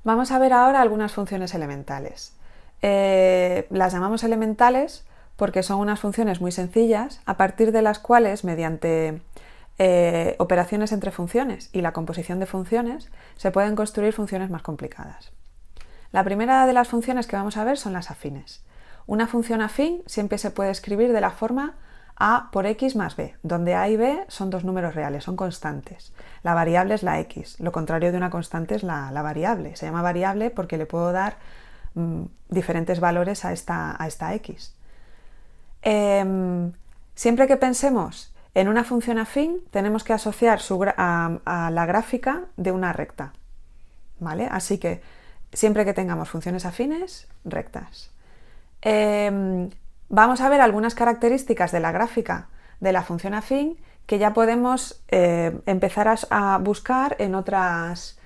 Vamos a ver ahora algunas funciones elementales. Las llamamos elementales porque son unas funciones muy sencillas a partir de las cuales, mediante operaciones entre funciones y la composición de funciones, se pueden construir funciones más complicadas. La primera de las funciones que vamos a ver son las afines. Una función afín siempre se puede escribir de la forma a por x más b, donde a y b son dos números reales, son constantes. La variable es la x, lo contrario de una constante es la variable. Se llama variable porque le puedo dar diferentes valores a esta x. Siempre que pensemos en una función afín, tenemos que asociar a la gráfica de una recta, ¿vale? Así que siempre que tengamos funciones afines, rectas. Vamos a ver algunas características de la gráfica de la función afín que ya podemos empezar a buscar en otras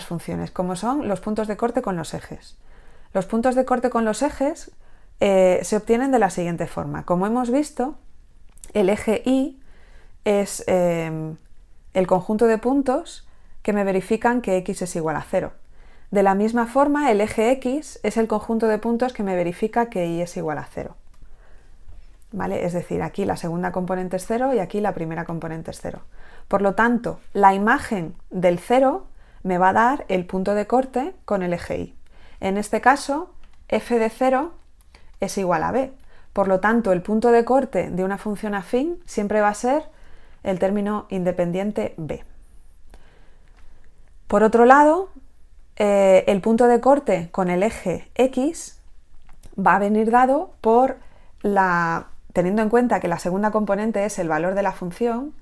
funciones, como son los puntos de corte con los ejes. Los puntos de corte con los ejes se obtienen de la siguiente forma. Como hemos visto, el eje Y es el conjunto de puntos que me verifican que x es igual a 0. De la misma forma, el eje X es el conjunto de puntos que me verifica que Y es igual a 0. ¿Vale? Es decir, aquí la segunda componente es 0 y aquí la primera componente es 0. Por lo tanto, la imagen del 0 me va a dar el punto de corte con el eje Y. En este caso, f de 0 es igual a b. Por lo tanto, el punto de corte de una función afín siempre va a ser el término independiente b. Por otro lado, el punto de corte con el eje X va a venir dado por teniendo en cuenta que la segunda componente es el valor de la función,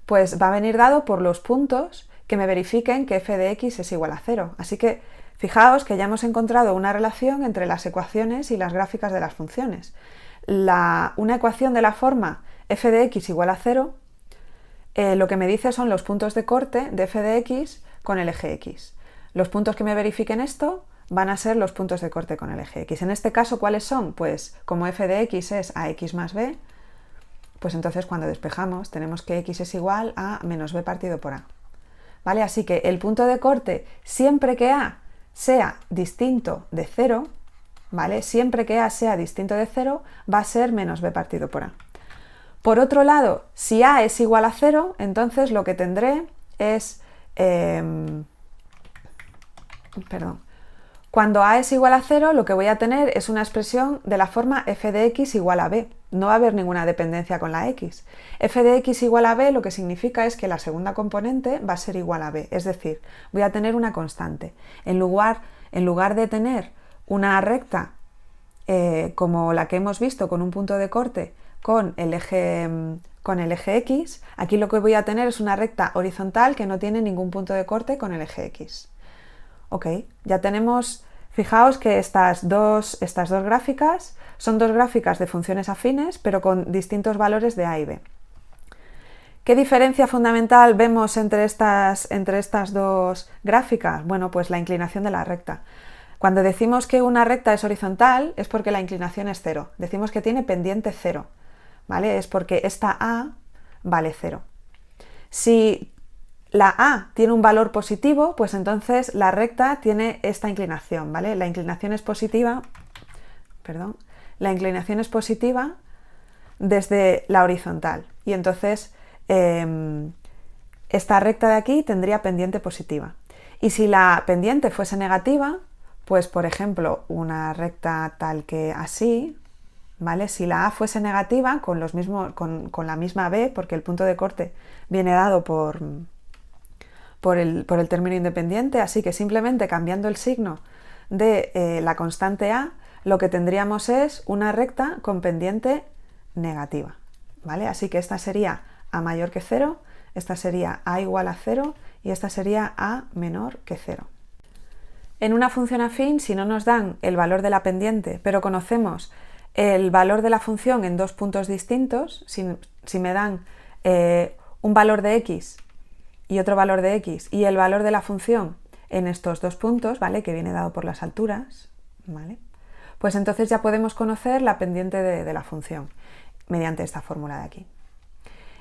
pues va a venir dado por los puntos que me verifiquen que f de x es igual a 0. Así que fijaos que ya hemos encontrado una relación entre las ecuaciones y las gráficas de las funciones. Una ecuación de la forma f de x igual a 0 lo que me dice son los puntos de corte de f de x con el eje x. Los puntos que me verifiquen esto van a ser los puntos de corte con el eje x. En este caso, ¿cuáles son? Pues como f de x es a x más b, pues entonces cuando despejamos tenemos que x es igual a menos b partido por a. ¿Vale? Así que el punto de corte, siempre que a sea distinto de 0, ¿vale? Siempre que a sea distinto de 0, va a ser menos b partido por a. Por otro lado, si a es igual a 0, entonces lo que tendré es... Cuando a es igual a 0, lo que voy a tener es una expresión de la forma f de x igual a b. No va a haber ninguna dependencia con la x. F de x igual a b lo que significa es que la segunda componente va a ser igual a b. Es decir, voy a tener una constante. En lugar de tener una recta como la que hemos visto con un punto de corte con el eje x, aquí lo que voy a tener es una recta horizontal que no tiene ningún punto de corte con el eje x. Ok, ya tenemos, fijaos que estas dos gráficas son dos gráficas de funciones afines, pero con distintos valores de a y b. ¿Qué diferencia fundamental vemos entre estas dos gráficas? Bueno, pues la inclinación de la recta. Cuando decimos que una recta es horizontal es porque la inclinación es 0. Decimos que tiene pendiente 0, ¿vale? Es porque esta a vale 0. Si la a tiene un valor positivo, pues entonces la recta tiene esta inclinación, ¿vale? La inclinación es positiva desde la horizontal. Y entonces esta recta de aquí tendría pendiente positiva. Y si la pendiente fuese negativa, pues por ejemplo una recta tal que así, ¿vale? Si la a fuese negativa con la misma b, porque el punto de corte viene dado por el término independiente, así que simplemente cambiando el signo de la constante a, lo que tendríamos es una recta con pendiente negativa, ¿vale? Así que esta sería a mayor que 0, esta sería a igual a 0 y esta sería a menor que 0. En una función afín, si no nos dan el valor de la pendiente, pero conocemos el valor de la función en dos puntos distintos, si me dan un valor de x y otro valor de x y el valor de la función en estos dos puntos, ¿vale? Que viene dado por las alturas, ¿vale? Pues entonces ya podemos conocer la pendiente de la función mediante esta fórmula de aquí.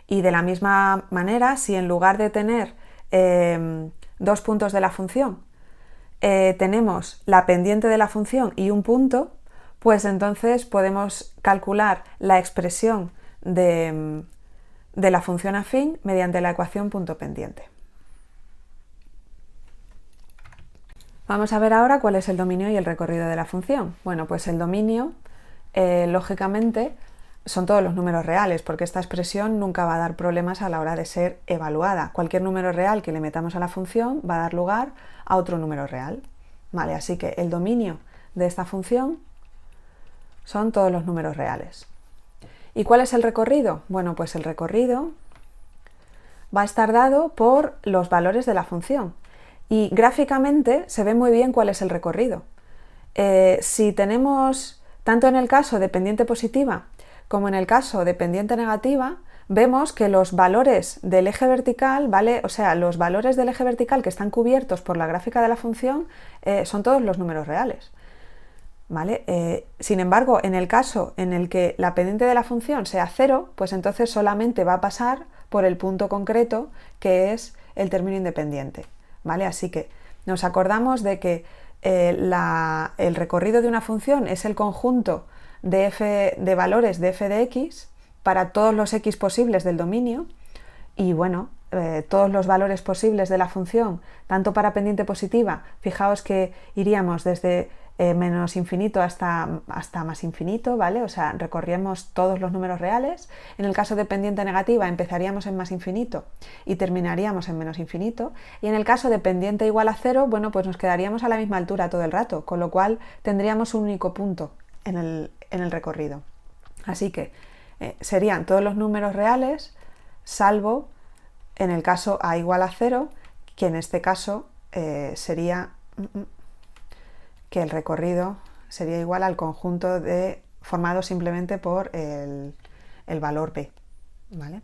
Y de la misma manera, si en lugar de tener dos puntos de la función tenemos la pendiente de la función y un punto, pues entonces podemos calcular la expresión de la función afín mediante la ecuación punto pendiente. Vamos a ver ahora cuál es el dominio y el recorrido de la función. Bueno, pues el dominio, lógicamente, son todos los números reales, porque esta expresión nunca va a dar problemas a la hora de ser evaluada. Cualquier número real que le metamos a la función va a dar lugar a otro número real. Vale, así que el dominio de esta función son todos los números reales. ¿Y cuál es el recorrido? Bueno, pues el recorrido va a estar dado por los valores de la función. Y gráficamente se ve muy bien cuál es el recorrido. Si tenemos, tanto en el caso de pendiente positiva como en el caso de pendiente negativa, vemos que los valores del eje vertical, ¿vale? O sea, los valores del eje vertical que están cubiertos por la gráfica de la función son todos los números reales. ¿Vale? Sin embargo, en el caso en el que la pendiente de la función sea 0, pues entonces solamente va a pasar por el punto concreto que es el término independiente. ¿Vale? Así que nos acordamos de que el recorrido de una función es el conjunto de valores de f de x para todos los x posibles del dominio y bueno, todos los valores posibles de la función, tanto para pendiente positiva, fijaos que iríamos desde menos infinito hasta más infinito, ¿vale? O sea, recorríamos todos los números reales. En el caso de pendiente negativa empezaríamos en más infinito y terminaríamos en menos infinito. Y en el caso de pendiente igual a 0, bueno, pues nos quedaríamos a la misma altura todo el rato, con lo cual tendríamos un único punto en el recorrido. Así que serían todos los números reales, salvo en el caso a igual a 0, que en este caso sería que el recorrido sería igual al conjunto formado simplemente por el valor b, ¿vale?